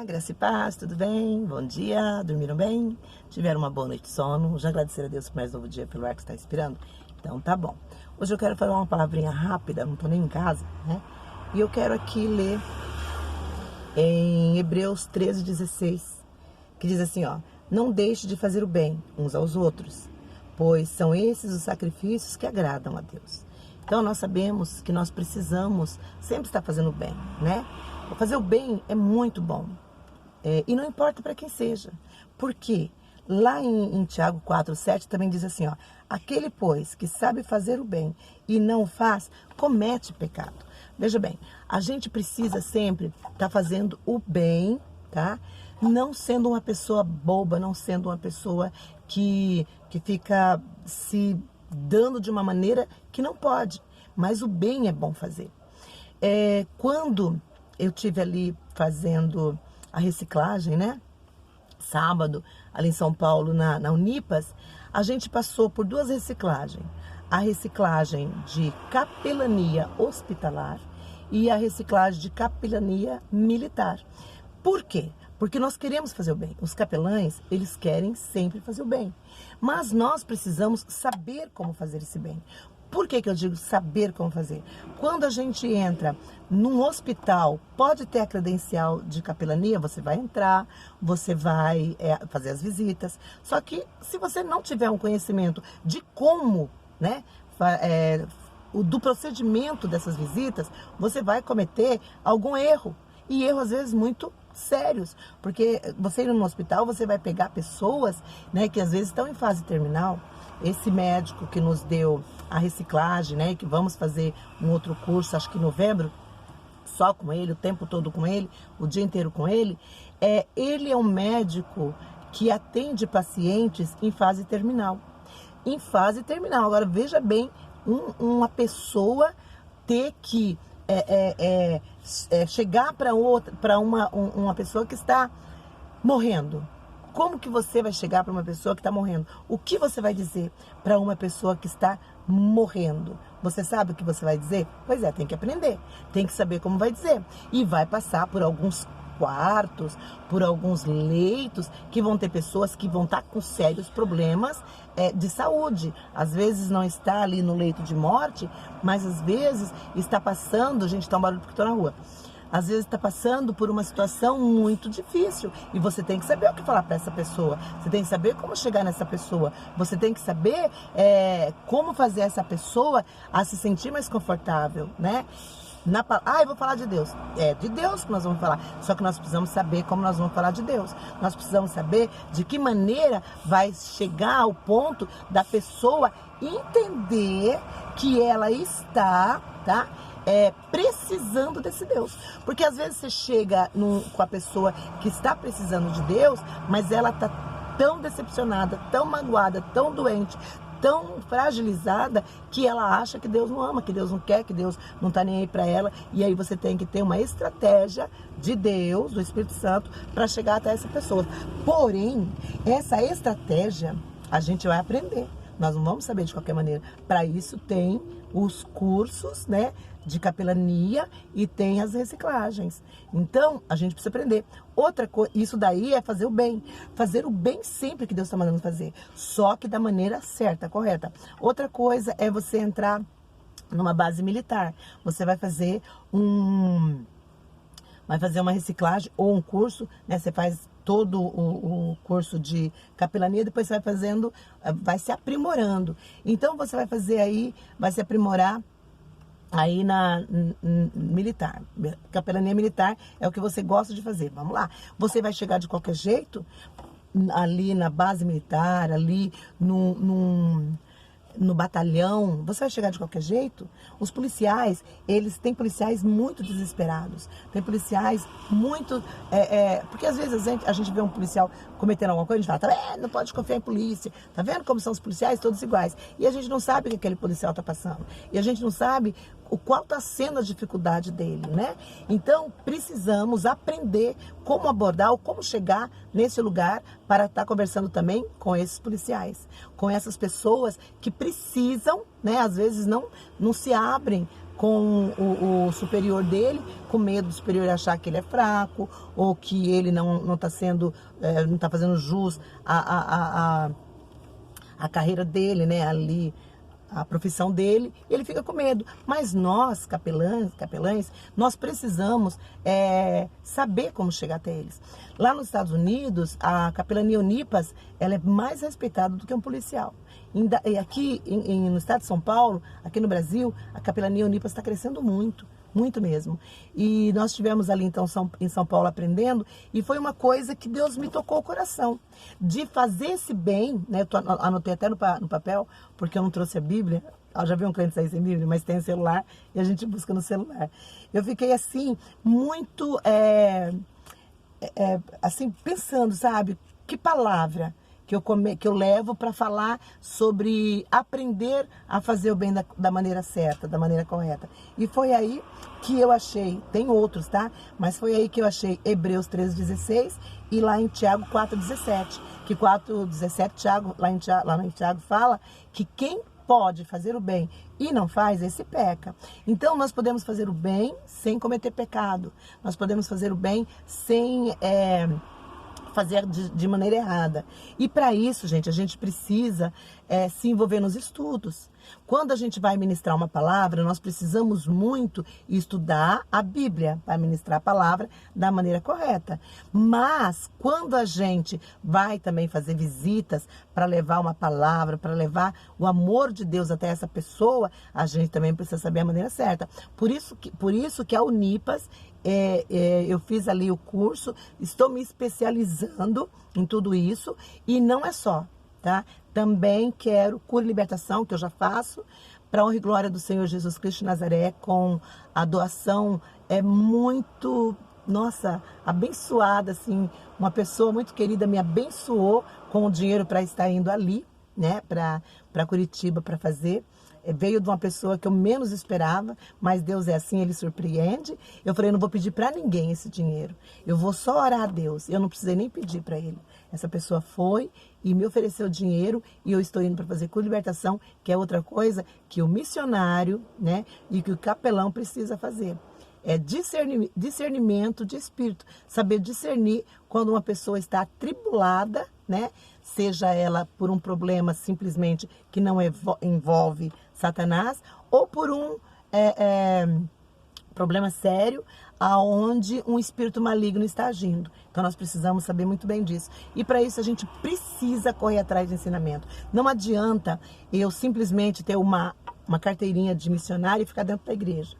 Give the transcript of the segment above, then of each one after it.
Graça e paz, tudo bem? Bom dia, dormiram bem? Tiveram uma boa noite de sono? Já agradecer a Deus por mais um novo dia, pelo ar que está inspirando? Então tá bom. Hoje eu quero falar uma palavrinha rápida, não tô nem em casa, né? E eu quero aqui ler em Hebreus 13:16, que diz assim, ó: não deixe de fazer o bem uns aos outros, pois são esses os sacrifícios que agradam a Deus. Então nós sabemos que nós precisamos sempre estar fazendo o bem, né? Fazer o bem é muito bom. E não importa para quem seja. Por quê? Lá em Tiago 4:7 também diz assim, ó: aquele, pois, que sabe fazer o bem e não o faz, comete pecado. Veja bem, a gente precisa sempre estar fazendo o bem, tá? Não sendo uma pessoa boba, não sendo uma pessoa que fica se dando de uma maneira que não pode. Mas o bem é bom fazer. Quando eu tive ali fazendo a reciclagem, né? Sábado, ali em São Paulo, na Unipas, a gente passou por duas reciclagens. A reciclagem de capelania hospitalar e a reciclagem de capelania militar. Por quê? Porque nós queremos fazer o bem. Os capelães, eles querem sempre fazer o bem. Mas nós precisamos saber como fazer esse bem. Por que eu digo saber como fazer? Quando a gente entra num hospital, pode ter a credencial de capelania, você vai entrar, você vai fazer as visitas. Só que se você não tiver um conhecimento de como, né, do procedimento dessas visitas, você vai cometer algum erro. E erro, às vezes, muito sérios. Porque você indo no hospital, você vai pegar pessoas, né, que às vezes estão em fase terminal. Esse médico que nos deu a reciclagem, né, que vamos fazer um outro curso, acho que em novembro, só com ele, o tempo todo com ele, o dia inteiro com ele, ele é um médico que atende pacientes em fase terminal. Em fase terminal. Agora, veja bem, uma pessoa ter que chegar para uma pessoa que está morrendo. Como que você vai chegar para uma pessoa que está morrendo? O que você vai dizer para uma pessoa que está morrendo? Você sabe o que você vai dizer? Pois é, tem que aprender, tem que saber como vai dizer. E vai passar por alguns quartos, por alguns leitos, que vão ter pessoas que vão estar com sérios problemas de saúde. Às vezes não está ali no leito de morte, mas às vezes está passando, gente, tá um barulho porque estou na rua. Às vezes está passando por uma situação muito difícil e você tem que saber o que falar para essa pessoa. Você tem que saber como chegar nessa pessoa. Você tem que saber como fazer essa pessoa a se sentir mais confortável, né? Eu vou falar de Deus. É de Deus que nós vamos falar. Só que nós precisamos saber como nós vamos falar de Deus. Nós precisamos saber de que maneira vai chegar ao ponto da pessoa entender que ela está, tá? Precisando desse Deus. Porque às vezes você chega com a pessoa que está precisando de Deus, mas ela está tão decepcionada, tão magoada, tão doente, tão fragilizada, que ela acha que Deus não ama, que Deus não quer, que Deus não está nem aí para ela. E aí você tem que ter uma estratégia de Deus, do Espírito Santo, para chegar até essa pessoa. Porém, essa estratégia a gente vai aprender. Nós não vamos saber de qualquer maneira. Para isso tem os cursos, né, de capelania e tem as reciclagens. Então, a gente precisa aprender. Outra coisa, isso daí é fazer o bem. Fazer o bem sempre que Deus está mandando fazer. Só que da maneira certa, correta. Outra coisa é você entrar numa base militar. Você vai fazer uma reciclagem ou um curso, né? Você faz todo o curso de capelania, depois você vai se aprimorando. Então você vai fazer aí, vai se aprimorar aí na militar. Capelania militar é o que você gosta de fazer. Vamos lá. Você vai chegar de qualquer jeito ali na base militar, ali no batalhão, você vai chegar de qualquer jeito. Os policiais, eles têm policiais muito desesperados, tem policiais muito, porque às vezes a gente vê um policial cometendo alguma coisa, a gente fala, tá vendo? Não pode confiar em polícia, tá vendo como são os policiais todos iguais, e a gente não sabe o que aquele policial tá passando, e a gente não sabe o qual está sendo a dificuldade dele, né? Então, precisamos aprender como abordar ou como chegar nesse lugar para estar conversando também com esses policiais, com essas pessoas que precisam, né? Às vezes não se abrem com o superior dele, com medo do superior achar que ele é fraco, ou que ele não está sendo, não está fazendo jus a carreira dele, né, ali, a profissão dele, e ele fica com medo. Mas nós, capelães, nós precisamos saber como chegar até eles. Lá nos Estados Unidos, a capelania Unipas, ela é mais respeitada do que um policial. E aqui no estado de São Paulo, aqui no Brasil, a capelania Unipas está crescendo muito. Muito mesmo. E nós estivemos ali então em São Paulo aprendendo, e foi uma coisa que Deus me tocou o coração, de fazer esse bem, né? Eu anotei até no papel, porque eu não trouxe a Bíblia. Eu já vi um crente sair sem Bíblia, mas tem o celular e a gente busca no celular. Eu fiquei assim, muito, assim, pensando, sabe, que palavra que eu levo para falar sobre aprender a fazer o bem da maneira certa, da maneira correta. E foi aí que eu achei, tem outros, tá? Mas foi aí que eu achei Hebreus 13,16 e lá em Tiago 4,17. Que 4,17, Tiago, lá em Tiago fala que quem pode fazer o bem e não faz, esse peca. Então nós podemos fazer o bem sem cometer pecado. Nós podemos fazer o bem sem fazer de maneira errada. E para isso, gente, a gente precisa se envolver nos estudos. Quando a gente vai ministrar uma palavra, nós precisamos muito estudar a Bíblia para ministrar a palavra da maneira correta. Mas quando a gente vai também fazer visitas para levar uma palavra, para levar o amor de Deus até essa pessoa, a gente também precisa saber a maneira certa. Por isso que a Unipas, eu fiz ali o curso, estou me especializando em tudo isso, e não é só, tá? Também quero cura e libertação, que eu já faço, para honra e glória do Senhor Jesus Cristo de Nazaré, com a doação muito, nossa, abençoada, assim, uma pessoa muito querida me abençoou com o dinheiro para estar indo ali, né, para Curitiba para fazer. Veio de uma pessoa que eu menos esperava, mas Deus é assim, Ele surpreende. Eu falei, não vou pedir para ninguém esse dinheiro, eu vou só orar a Deus, eu não precisei nem pedir para Ele. Essa pessoa foi e me ofereceu dinheiro, e eu estou indo para fazer cura e libertação, que é outra coisa que o missionário, né, e que o capelão precisa fazer. É discernimento de espírito, saber discernir quando uma pessoa está atribulada, né? Seja ela por um problema simplesmente que não envolve Satanás, ou por um problema sério, aonde um espírito maligno está agindo. Então nós precisamos saber muito bem disso. E para isso a gente precisa correr atrás de ensinamento. Não adianta eu simplesmente ter uma carteirinha de missionário e ficar dentro da igreja.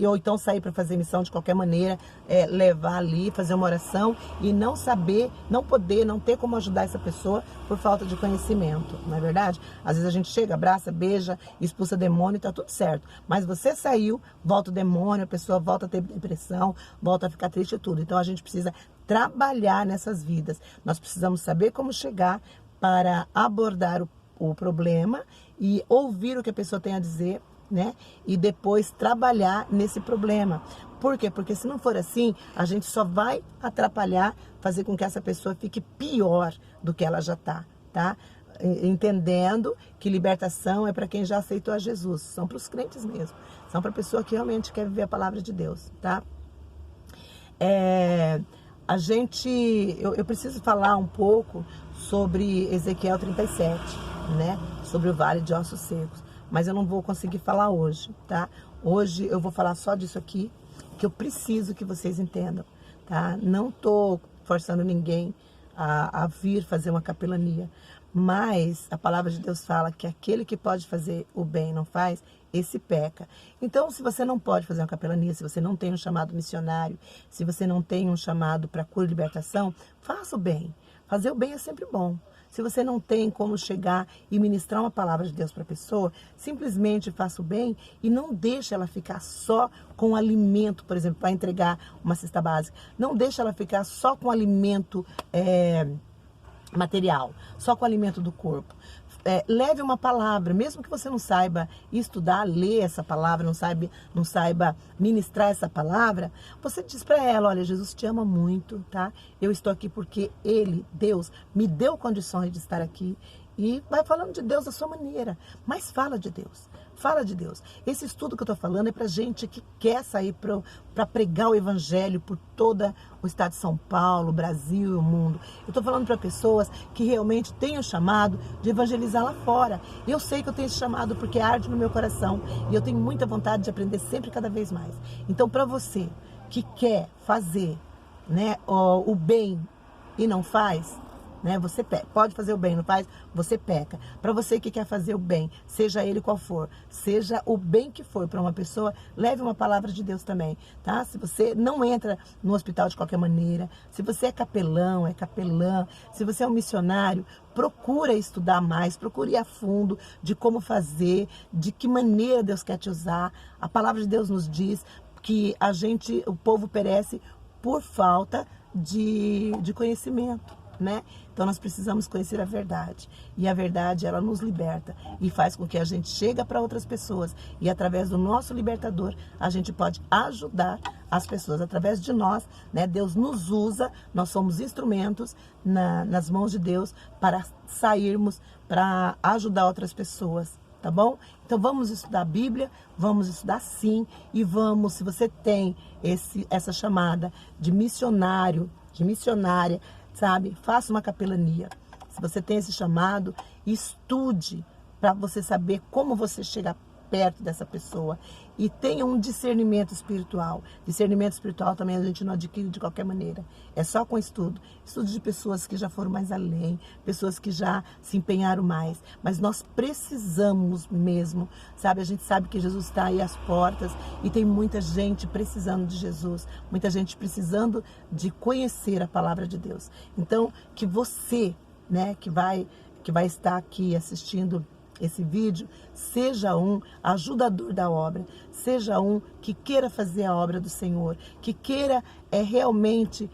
Ou então sair para fazer missão de qualquer maneira, levar ali, fazer uma oração e não saber, não poder, não ter como ajudar essa pessoa por falta de conhecimento, não é verdade? Às vezes a gente chega, abraça, beija, expulsa demônio e tá tudo certo. Mas você saiu, volta o demônio, a pessoa volta a ter depressão, volta a ficar triste e tudo. Então a gente precisa trabalhar nessas vidas. Nós precisamos saber como chegar para abordar o problema e ouvir o que a pessoa tem a dizer, né? E depois trabalhar nesse problema. Por quê? Porque se não for assim, a gente só vai atrapalhar, fazer com que essa pessoa fique pior do que ela já tá? Entendendo que libertação é para quem já aceitou a Jesus. São para os crentes mesmo. São para a pessoa que realmente quer viver a palavra de Deus, tá? Eu preciso falar um pouco sobre Ezequiel 37, né? Sobre o vale de ossos secos. Mas eu não vou conseguir falar hoje, tá? Hoje eu vou falar só disso aqui, que eu preciso que vocês entendam, tá? Não tô forçando ninguém a vir fazer uma capelania, mas a palavra de Deus fala que aquele que pode fazer o bem e não faz, esse peca. Então, se você não pode fazer uma capelania, se você não tem um chamado missionário, se você não tem um chamado para cura e libertação, faça o bem. Fazer o bem é sempre bom. Se você não tem como chegar e ministrar uma palavra de Deus para a pessoa, simplesmente faça o bem e não deixe ela ficar só com alimento, por exemplo, para entregar uma cesta básica. Não deixe ela ficar só com alimento material, só com alimento do corpo. Leve uma palavra, mesmo que você não saiba estudar, ler essa palavra, não saiba ministrar essa palavra, você diz para ela, olha, Jesus te ama muito, tá? Eu estou aqui porque Ele, Deus, me deu condições de estar aqui. E vai falando de Deus da sua maneira, mas fala de Deus. Fala de Deus. Esse estudo que eu estou falando é para gente que quer sair para pregar o evangelho por todo o estado de São Paulo, Brasil e o mundo. Eu estou falando para pessoas que realmente têm o chamado de evangelizar lá fora. Eu sei que eu tenho esse chamado porque arde no meu coração e eu tenho muita vontade de aprender sempre cada vez mais. Então, para você que quer fazer, né, o bem e não faz, né, você peca. Pode fazer o bem, não faz, você peca. Para você que quer fazer o bem, seja ele qual for, seja o bem que for para uma pessoa, leve uma palavra de Deus também, tá? Se você não entra no hospital de qualquer maneira, se você é capelão, é capelã, se você é um missionário, procura estudar mais, procure ir a fundo de como fazer, de que maneira Deus quer te usar. A palavra de Deus nos diz que o povo perece por falta de conhecimento, né? Então nós precisamos conhecer a verdade, e a verdade ela nos liberta e faz com que a gente chegue para outras pessoas, e através do nosso libertador a gente pode ajudar as pessoas, através de nós, né? Deus nos usa, nós somos instrumentos nas mãos de Deus para sairmos, para ajudar outras pessoas, tá bom? Então vamos estudar a Bíblia, vamos estudar sim, e vamos, se você tem essa chamada de missionário, de missionária, sabe? Faça uma capelania. Se você tem esse chamado, estude para você saber como você chega perto dessa pessoa e tenha um discernimento espiritual. Discernimento espiritual também a gente não adquire de qualquer maneira. É só com estudo. Estudo de pessoas que já foram mais além, pessoas que já se empenharam mais. Mas nós precisamos mesmo, sabe? A gente sabe que Jesus está aí às portas e tem muita gente precisando de Jesus, muita gente precisando de conhecer a palavra de Deus. Então, que você, né, que vai estar aqui assistindo esse vídeo, seja um ajudador da obra, seja um que queira fazer a obra do Senhor, que queira realmente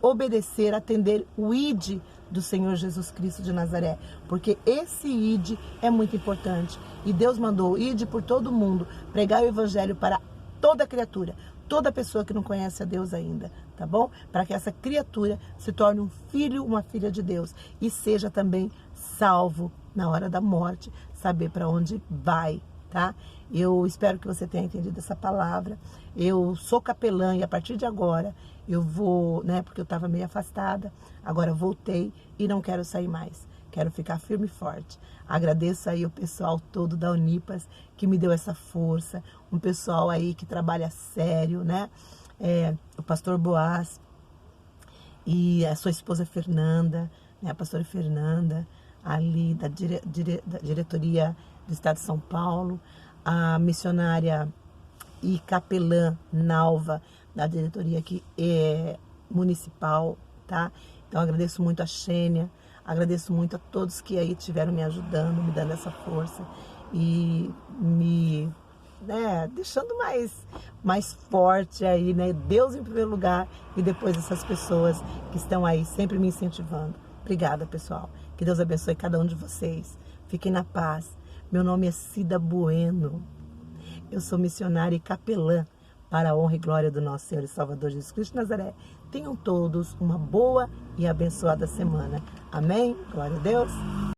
obedecer, atender o ID do Senhor Jesus Cristo de Nazaré, porque esse ID é muito importante, e Deus mandou ID por todo mundo, pregar o evangelho para toda criatura, toda pessoa que não conhece a Deus ainda, tá bom? Para que essa criatura se torne um filho, uma filha de Deus, e seja também salvo na hora da morte, saber para onde vai, tá? Eu espero que você tenha entendido essa palavra. Eu sou capelã e a partir de agora eu vou, né, porque eu estava meio afastada, agora voltei e não quero sair mais. Quero ficar firme e forte. Agradeço aí o pessoal todo da Unipas que me deu essa força, um pessoal aí que trabalha sério, né? O pastor Boaz e a sua esposa Fernanda, né? A pastora Fernanda, ali da diretoria do Estado de São Paulo, a missionária e capelã Nalva, da diretoria aqui municipal, tá? Então agradeço muito a Xênia, agradeço muito a todos que aí estiveram me ajudando, me dando essa força e me, né, deixando mais forte aí, né? Deus em primeiro lugar e depois essas pessoas que estão aí sempre me incentivando. Obrigada, pessoal. Que Deus abençoe cada um de vocês. Fiquem na paz. Meu nome é Cida Bueno. Eu sou missionária e capelã para a honra e glória do nosso Senhor e Salvador Jesus Cristo de Nazaré. Tenham todos uma boa e abençoada semana. Amém? Glória a Deus.